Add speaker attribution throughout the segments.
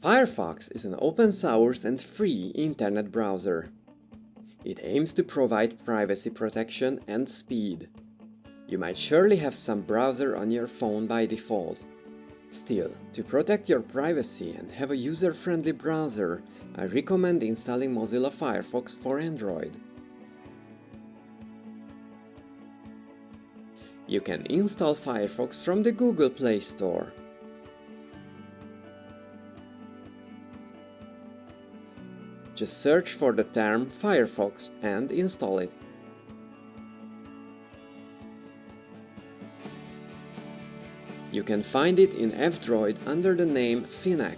Speaker 1: Firefox is an open-source and free internet browser. It aims to provide privacy protection and speed. You might surely have some browser on your phone by default. Still, to protect your privacy and have a user-friendly browser, I recommend installing Mozilla Firefox for Android. You can install Firefox from the Google Play Store. Just search for the term Firefox and install it. You can find it in F-Droid under the name Finex.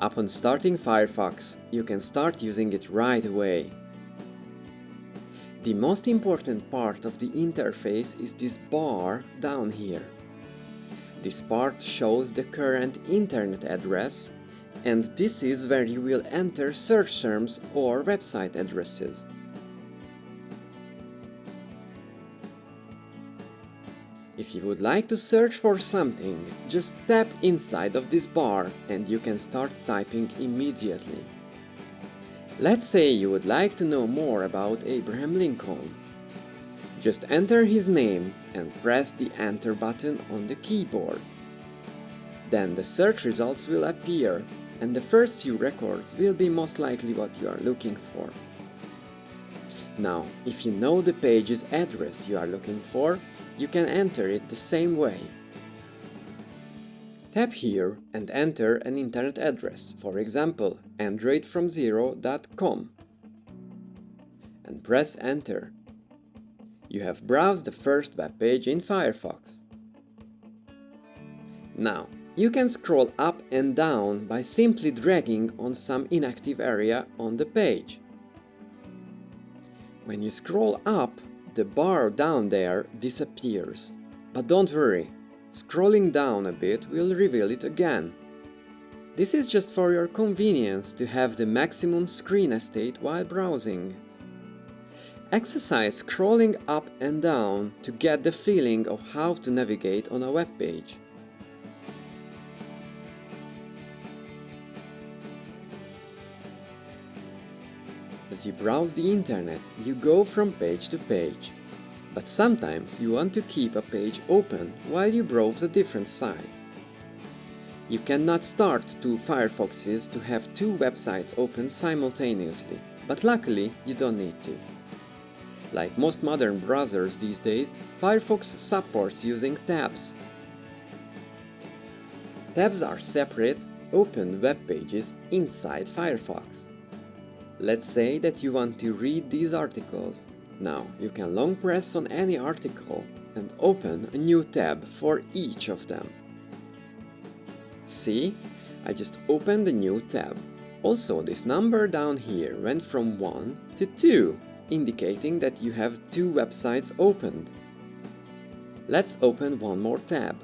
Speaker 1: Upon starting Firefox, you can start using it right away. The most important part of the interface is this bar down here. This part shows the current internet address, and this is where you will enter search terms or website addresses. If you would like to search for something, just tap inside of this bar and you can start typing immediately. Let's say you would like to know more about Abraham Lincoln. Just enter his name and press the Enter button on the keyboard. Then the search results will appear and the first few records will be most likely what you are looking for. Now, if you know the page's address you are looking for, you can enter it the same way. Tap here and enter an internet address, for example, androidfromzero.com, and press Enter. You have browsed the first web page in Firefox. Now, you can scroll up and down by simply dragging on some inactive area on the page. When you scroll up, the bar down there disappears. But don't worry, scrolling down a bit will reveal it again. This is just for your convenience to have the maximum screen estate while browsing. Exercise scrolling up and down to get the feeling of how to navigate on a web page. As you browse the internet, you go from page to page. But sometimes you want to keep a page open while you browse a different site. You cannot start two Firefoxes to have two websites open simultaneously, but luckily you don't need to. Like most modern browsers these days, Firefox supports using tabs. Tabs are separate, open web pages inside Firefox. Let's say that you want to read these articles. Now, you can long press on any article and open a new tab for each of them. See? I just opened a new tab. Also, this number down here went from 1 to 2, indicating that you have two websites opened. Let's open one more tab.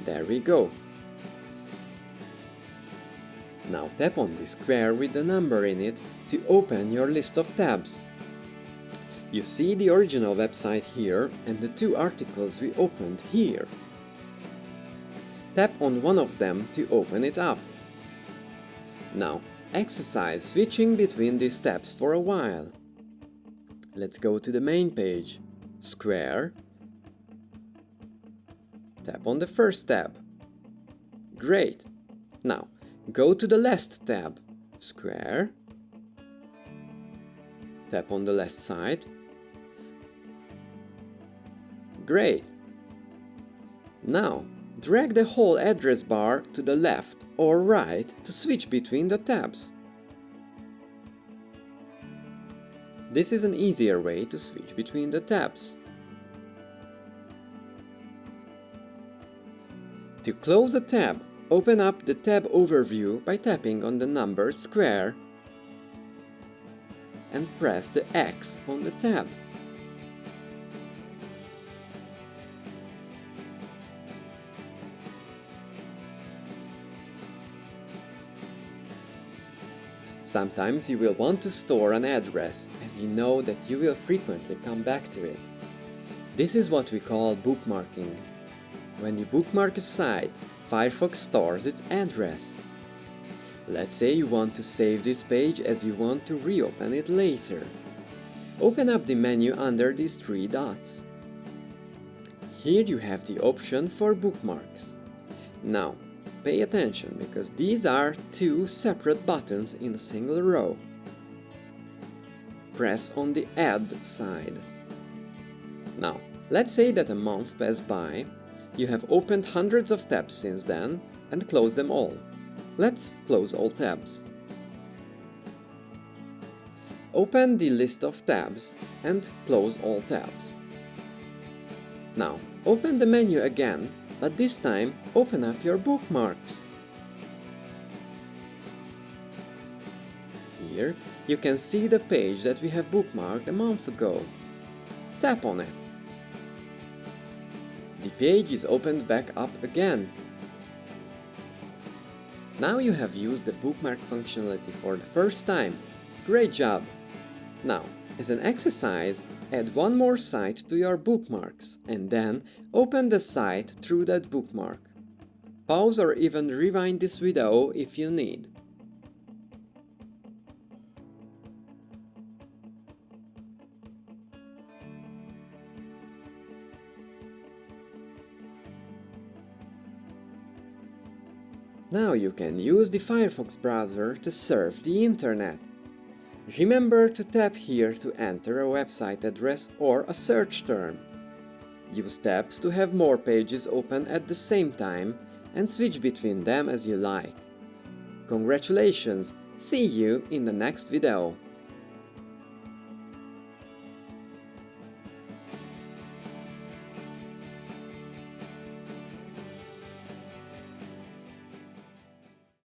Speaker 1: There we go. Now tap on the square with the number in it to open your list of tabs. You see the original website here and the two articles we opened here. Tap on one of them to open it up. Now exercise switching between these tabs for a while. Let's go to the main page. Square. Tap on the first tab. Great! Now, go to the last tab. Square. Tap on the left side. Great! Now, drag the whole address bar to the left or right to switch between the tabs. This is an easier way to switch between the tabs. To close a tab, open up the tab overview by tapping on the numbered square and press the X on the tab. Sometimes you will want to store an address, as you know that you will frequently come back to it. This is what we call bookmarking. When you bookmark a site, Firefox stores its address. Let's say you want to save this page as you want to reopen it later. Open up the menu under these three dots. Here you have the option for bookmarks. Now, pay attention because these are two separate buttons in a single row. Press on the Add side. Now, let's say that a month passed by, you have opened hundreds of tabs since then and closed them all. Let's close all tabs. Open the list of tabs and close all tabs. Now, open the menu again, but this time open up your bookmarks. Here you can see the page that we have bookmarked a month ago. Tap on it. The page is opened back up again. Now you have used the bookmark functionality for the first time. Great job! Now, as an exercise, add one more site to your bookmarks and then open the site through that bookmark. Pause or even rewind this video if you need. Now you can use the Firefox browser to surf the internet. Remember to tap here to enter a website address or a search term. Use tabs to have more pages open at the same time and switch between them as you like. Congratulations! See you in the next video!